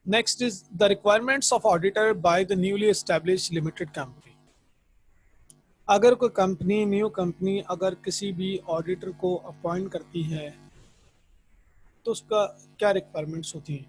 Next is the requirements of auditor by the newly established limited company. अगर कोई company, new company अगर किसी भी ऑडिटर को अपॉइंट करती है तो उसका क्या रिक्वायरमेंट्स होती हैं?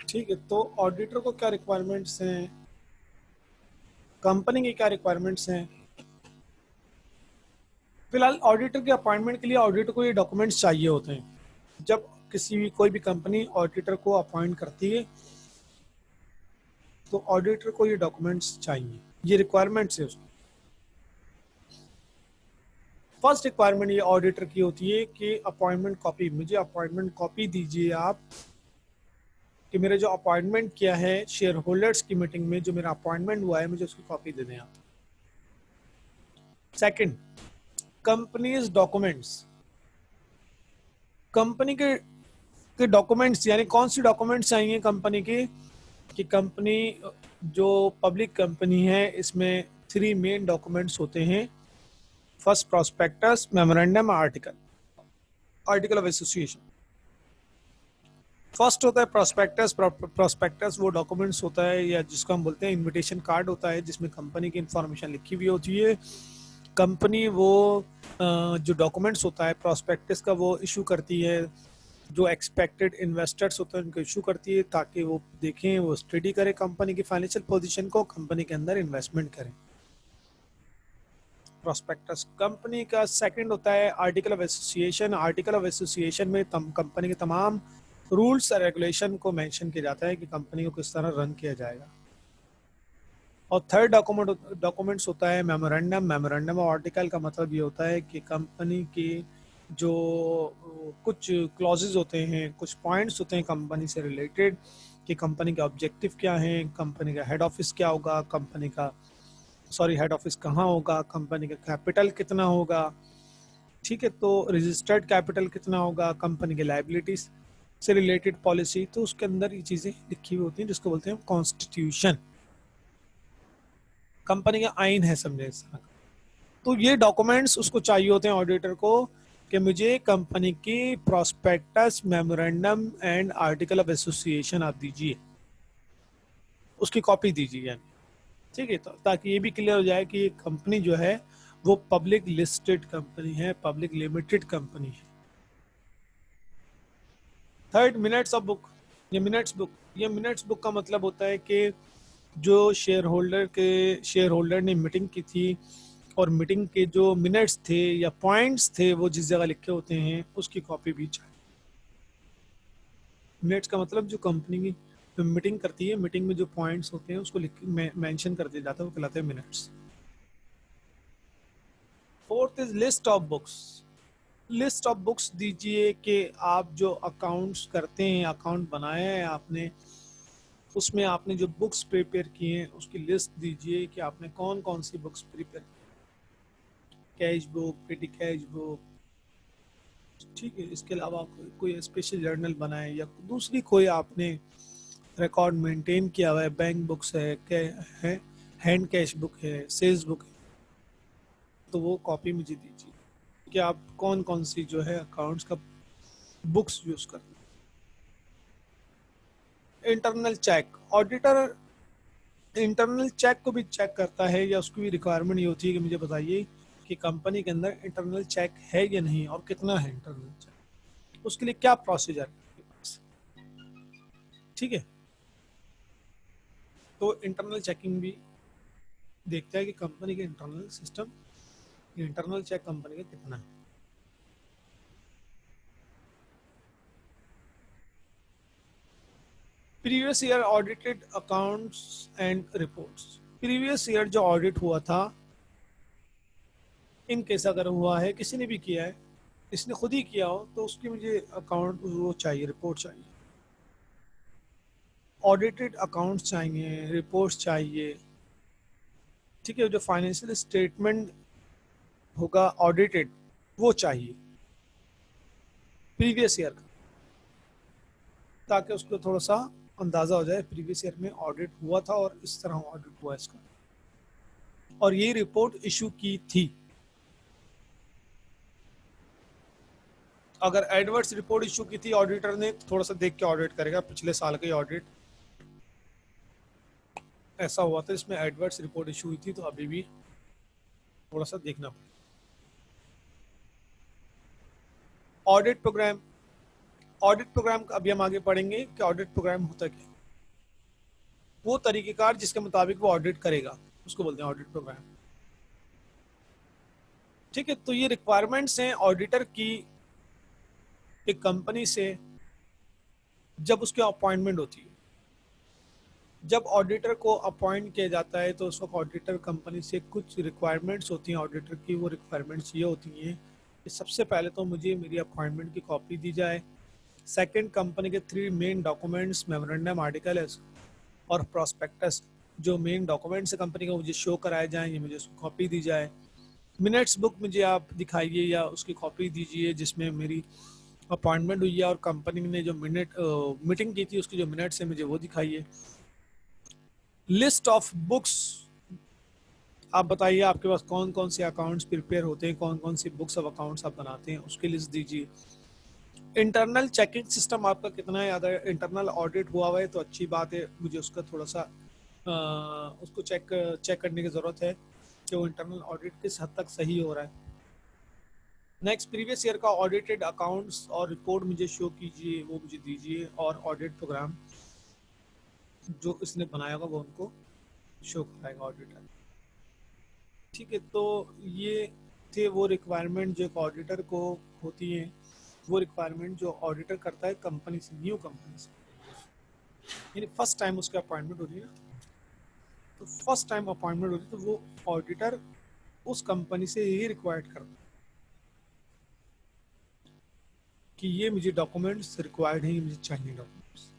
ठीक है, तो ऑडिटर को क्या रिक्वायरमेंट्स हैं, कंपनी की क्या रिक्वायरमेंट्स हैं? फिलहाल ऑडिटर के अपॉइंटमेंट के लिए ऑडिटर को ये डॉक्यूमेंट्स चाहिए होते हैं। जब किसी भी कोई भी कंपनी ऑडिटर को अपॉइंट करती है तो ऑडिटर को ये डॉक्यूमेंट्स चाहिए, ये रिक्वायरमेंट्स है उसकी। फर्स्ट रिक्वायरमेंट ये ऑडिटर की होती है कि अपॉइंटमेंट कॉपी, मुझे अपॉइंटमेंट कॉपी दीजिए आप कि मेरा जो अपॉइंटमेंट किया है शेयर होल्डर्स की मीटिंग में, जो मेरा अपॉइंटमेंट हुआ है, मुझे उसकी कॉपी दे दें आप। Second, companies documents. कंपनी के डॉक्यूमेंट्स यानी कौन सी डॉक्यूमेंट्स चाहिए कंपनी के, कि कंपनी जो पब्लिक कंपनी है इसमें 3 मेन डॉक्यूमेंट्स होते हैं। First prospectus, memorandum, article of association. First होता है प्रोस्पेक्टस। प्रोस्पेक्टस वो डॉक्यूमेंट्स होता है या जिसको हम बोलते हैं इनविटेशन कार्ड होता है, जिसमें कंपनी की इंफॉर्मेशन लिखी हुई होती है। कंपनी वो जो डॉक्यूमेंट्स होता है प्रोस्पेक्टस का वो इशू करती है, जो एक्सपेक्टेड इन्वेस्टर्स होते हैं उनको इशू करती है, ताकि वो देखें, वो स्टडी करें कंपनी की फाइनेंशियल पोजीशन को, कंपनी के अंदर इन्वेस्टमेंट करें। प्रोस्पेक्टस कंपनी का। सेकंड होता है article of association. Article of association में कंपनी के तमाम रूल्स और रेगुलेशन को मेंशन किया जाता है कि कंपनी को किस तरह रन किया जाएगा। और थर्ड डॉक्यूमेंट्स होता है मेमोरेंडम। मेमोरेंडम और आर्टिकल का मतलब ये होता है कि कंपनी की जो कुछ क्लॉजेज होते हैं, कुछ पॉइंट्स होते हैं कंपनी से रिलेटेड, कि कंपनी का ऑब्जेक्टिव क्या है, कंपनी का हेड ऑफिस क्या होगा, कंपनी का हेड ऑफिस कहाँ होगा, कंपनी का कैपिटल कितना होगा, ठीक है, तो रजिस्टर्ड कैपिटल कितना होगा, कंपनी की लाइबिलिटीज से रिलेटेड पॉलिसी, तो उसके अंदर ये चीज़ें लिखी हुई होती हैं, जिसको बोलते हैं कॉन्स्टिट्यूशन। कंपनी का आइन है, समझे इस तरह का। तो ये डॉक्यूमेंट्स उसको चाहिए होते हैं ऑडिटर को, कि मुझे कंपनी की prospectus, memorandum and article of association आप दीजिए, उसकी कॉपी दीजिए यानी। ठीक है, तो ताकि ये भी क्लियर हो जाए कि ये कंपनी जो है वो पब्लिक लिस्टेड कंपनी है, पब्लिक लिमिटेड कंपनी है। Third, minutes of book. ये मिनट्स बुक का मतलब होता है कि जो शेयर होल्डर ने मीटिंग की थी और मीटिंग के जो मिनट्स थे या पॉइंट्स थे वो जिस जगह लिखे होते हैं उसकी कॉपी भी चाहिए। मिनट्स का मतलब जो कंपनी की मीटिंग करती है, मीटिंग में जो पॉइंट्स होते हैं उसको मेंशन कर दिया जाता है, वो कहलाते हैं minutes. Fourth is list of books. List of books दीजिए कि आप जो अकाउंट्स करते हैं, अकाउंट बनाया है आपने, उसमें आपने जो बुक्स प्रिपेयर किए हैं उसकी लिस्ट दीजिए कि आपने कौन कौन सी books prepare, cash book, petty cash book, ठीक है। इसके अलावा कोई स्पेशल जर्नल बनाए या दूसरी कोई आपने रिकॉर्ड मेंटेन किया हुआ है, बैंक बुक्स है, हैंड कैश बुक है, सेल्स बुक है, तो वो कॉपी मुझे दीजिए कि आप कौन कौन सी जो है अकाउंट्स का बुक्स यूज करते हैं। Internal check. Auditor internal check को भी चेक करता है, या उसकी भी रिक्वायरमेंट ये होती है कि मुझे बताइए कि कंपनी के अंदर इंटरनल चेक है या नहीं और कितना है इंटरनल चेक, उसके लिए क्या प्रोसीजर है, ठीक है। तो इंटरनल चेकिंग भी देखता है कि कंपनी के internal system, internal check company का कितना है। Previous year audited accounts and reports. Previous year जो ऑडिट हुआ था, इन केस अगर हुआ है, किसी ने भी किया है, इसने खुद ही किया हो, तो उसकी मुझे अकाउंट वो चाहिए, रिपोर्ट चाहिए। ऑडिटेड अकाउंट्स चाहिए, रिपोर्ट्स चाहिए, ठीक है। जो फाइनेंशियल स्टेटमेंट होगा ऑडिटेड वो चाहिए प्रीवियस ईयर का, ताकि उसको थोड़ा सा अंदाजा हो जाए प्रीवियस ईयर में ऑडिट हुआ था और इस तरह ऑडिट हुआ इसका, और ये रिपोर्ट इशू की थी। अगर एडवर्स रिपोर्ट इशू की थी ऑडिटर ने, थोड़ा सा देख के ऑडिट करेगा, पिछले साल का ऑडिट ऐसा हुआ था इसमें एडवर्स रिपोर्ट इशू हुई थी, तो अभी भी थोड़ा सा देखना पड़ेगा। ऑडिट प्रोग्राम, ऑडिट प्रोग्राम अभी हम आगे पढ़ेंगे कि ऑडिट प्रोग्राम होता क्या, वो तरीकेकार जिसके मुताबिक वो ऑडिट करेगा उसको बोलते हैं ऑडिट प्रोग्राम। ठीक है, तो ये रिक्वायरमेंट्स हैं ऑडिटर की एक कंपनी से जब उसकी अपॉइंटमेंट होती है। जब ऑडिटर को अपॉइंट किया जाता है तो उस वक्त ऑडिटर कंपनी से कुछ रिक्वायरमेंट्स होती हैं ऑडिटर की। वो रिक्वायरमेंट्स ये होती हैं कि सबसे पहले तो मुझे मेरी अपॉइंटमेंट की कॉपी दी जाए। सेकंड, कंपनी के 3 मेन डॉक्यूमेंट्स, मेमोरेंडम, आर्टिकल्स और प्रोस्पेक्टस, जो मेन डॉक्यूमेंट्स है कंपनी का, मुझे शो कराए जाएं, ये मुझे उसकी कॉपी दी जाए। मिनट्स बुक मुझे आप दिखाइए या उसकी कॉपी दीजिए जिसमें मेरी अपॉइंटमेंट हुई है और कंपनी ने जो मीटिंग की थी उसकी जो मिनट्स है मुझे वो दिखाइए। लिस्ट ऑफ बुक्स, आप बताइए आपके पास कौन कौन से अकाउंट्स प्रिपेयर होते हैं, कौन कौन सी बुक्स ऑफ अकाउंट्स आप बनाते हैं, उसकी लिस्ट दीजिए। इंटरनल चेकिंग सिस्टम आपका कितना है, अगर इंटरनल ऑडिट हुआ हुआ है तो अच्छी बात है, मुझे उसका थोड़ा सा उसको चेक करने की ज़रूरत है कि वो इंटरनल ऑडिट किस हद तक सही हो रहा है। नेक्स्ट, प्रीवियस ईयर का ऑडिटेड अकाउंट्स और रिपोर्ट मुझे शो कीजिए, वो मुझे दीजिए, और ऑडिट प्रोग्राम जो इसने बनाया होगा वो उनको शो कराएगा ऑडिटर। ठीक है, तो ये थे वो रिक्वायरमेंट जो एक ऑडिटर को होती है, वो रिक्वायरमेंट जो ऑडिटर करता है कंपनी से, न्यू कंपनी से, यानी फर्स्ट टाइम उसकी अपॉइंटमेंट हो रही है ना, तो फर्स्ट टाइम अपॉइंटमेंट हो रही है तो वो ऑडिटर उस कंपनी से ये रिक्वायर्ड करता है कि ये मुझे डॉक्यूमेंट्स रिक्वायर्ड हैं, ये मुझे चाहिए डॉक्यूमेंट्स।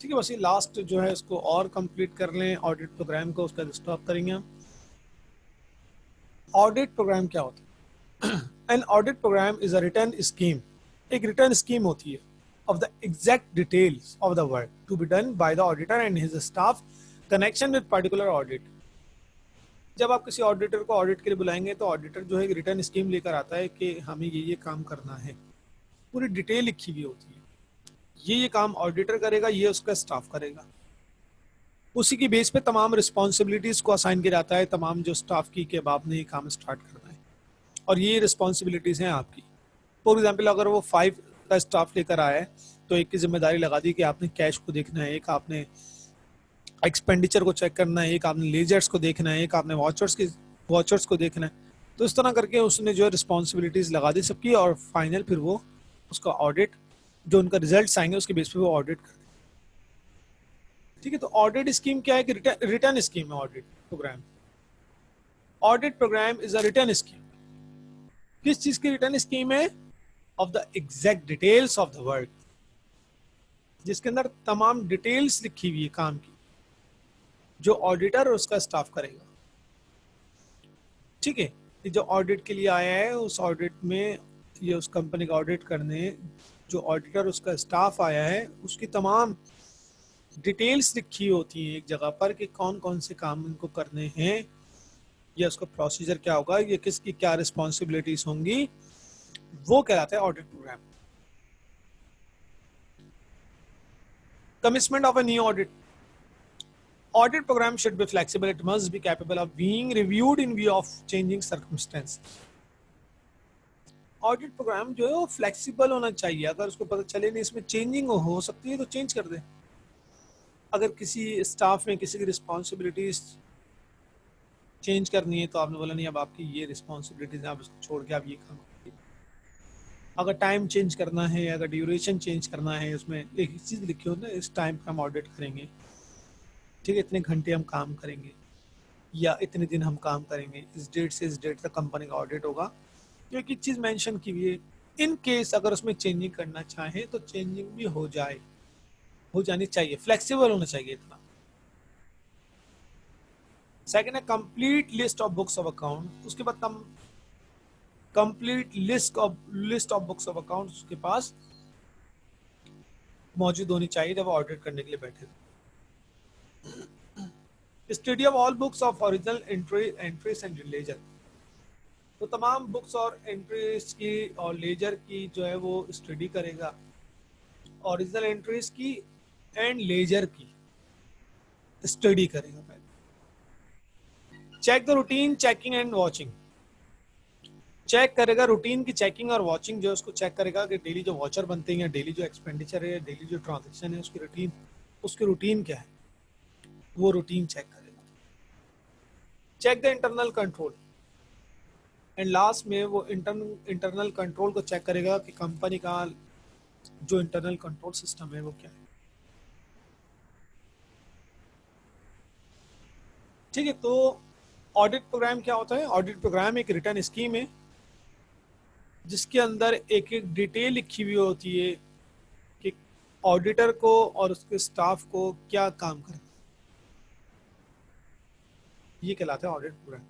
ठीक है, बस ये लास्ट जो है इसको और कंप्लीट कर लें ऑडिट प्रोग्राम को, उसका स्टॉप करेंगे हम। ऑडिट प्रोग्राम क्या होता है? An audit program is a return scheme, एक रिटर्न स्कीम होती है of the exact details of the work to be done by the auditor and his staff connection with particular audit। जब आप किसी auditor को ऑडिट के लिए बुलाएंगे तो ऑडिटर जो है एक रिटर्न स्कीम लेकर आता है कि हमें ये काम करना है, पूरी डिटेल लिखी हुई होती है, ये काम ऑडिटर करेगा, ये उसका स्टाफ करेगा। उसी की बेस पे तमाम रिस्पॉन्सिबिलिटीज को असाइन किया जाता है तमाम जो स्टाफ की, कि अब आपने ये काम स्टार्ट करना है और ये रिस्पॉन्सिबिलिटीज हैं आपकी। फॉर एग्जाम्पल, अगर वो 5 का स्टाफ लेकर आया है तो एक की जिम्मेदारी लगा दी कि आपने कैश को देखना है, एक आपने एक्सपेंडिचर को चेक करना है, एक आपने लेजर्स को देखना है, एक आपने वॉचर्स को देखना है। तो इस तरह करके उसने जो है रिस्पॉन्सिबिलिटीज लगा दी सबकी, और फाइनल फिर वो उसका ऑडिट, जो उनका रिजल्ट आएंगे उसके बेस पे वो ऑडिट कर। ठीक है, तो ऑडिट स्कीम क्या है कि रिटर्न स्कीम है audit program. Audit program is a return scheme. किस चीज की रिटर्न स्कीम है? Of the exact details of the work, जिसके अंदर तमाम डिटेल्स लिखी हुई है काम की, जो ऑडिटर और उसका स्टाफ करेगा। ठीक है, ये जो ऑडिट के लिए आया है उस ऑडिट में, ये उस कंपनी का ऑडिट करने जो ऑडिटर उसका स्टाफ आया है उसकी तमाम डिटेल्स लिखी होती हैं एक जगह पर कि कौन कौन से काम इनको करने हैं, या उसका प्रोसीजर क्या होगा, ये किसकी क्या रिस्पॉन्सिबिलिटीज होंगी, वो कहलाता है audit program. Commencement of a new audit. Audit program should be flexible. It must be capable of being reviewed in view of changing circumstances. Audit program जो है वो फ्लेक्सिबल होना चाहिए। अगर उसको पता चले नहीं इसमें चेंजिंग हो सकती है तो चेंज कर दे। अगर किसी स्टाफ में किसी की रिस्पॉन्सिबिलिटीज चेंज करनी है तो आपने बोला नहीं अब आपकी ये रिस्पॉन्सिबिलिटीज आप इसको छोड़ के आप ये काम करिए। अगर टाइम चेंज करना है, अगर ड्यूरेशन चेंज करना है, उसमें एक चीज़ लिखी हो ना, इस टाइम पर हम ऑडिट करेंगे, ठीक है, इतने घंटे हम काम करेंगे या इतने दिन हम काम करेंगे, इस डेट से इस डेट तक कंपनी का ऑडिट होगा, तो एक चीज़ मेंशन की हुई है। इन केस अगर उसमें चेंजिंग करना चाहें तो चेंजिंग भी हो जानी चाहिए, फ्लेक्सिबल होना चाहिए इतना। सेकेंड है complete list of books of account. उसके बाद complete list of books of account उसके पास मौजूद होनी चाहिए जब ऑडिट करने के लिए बैठे। Study of all books of original entries and ledger. तो तमाम बुक्स और एंट्रीज की और लेजर की जो है वो स्टडी करेगा, ओरिजिनल एंट्रीज की एंड लेजर की स्टडी करेगा पहले। Check the routine, checking and watching. Check करेगा रूटीन की चेकिंग और वॉचिंग, जो है उसको चेक करेगा कि डेली जो वॉचर बनते हैं, डेली जो एक्सपेंडिचर है, डेली जो ट्रांजेक्शन है, उसकी रूटीन क्या है, वो रूटीन चेक करेगा। Check the internal control, and last में वो इंटरनल कंट्रोल को चेक करेगा कि कंपनी का जो इंटरनल कंट्रोल सिस्टम है वो क्या है। ठीक है, तो ऑडिट प्रोग्राम क्या होता है? ऑडिट प्रोग्राम एक रिटर्न स्कीम है जिसके अंदर एक एक डिटेल लिखी हुई होती है कि ऑडिटर को और उसके स्टाफ को क्या काम करना है। ये कहलाता है ऑडिट प्रोग्राम।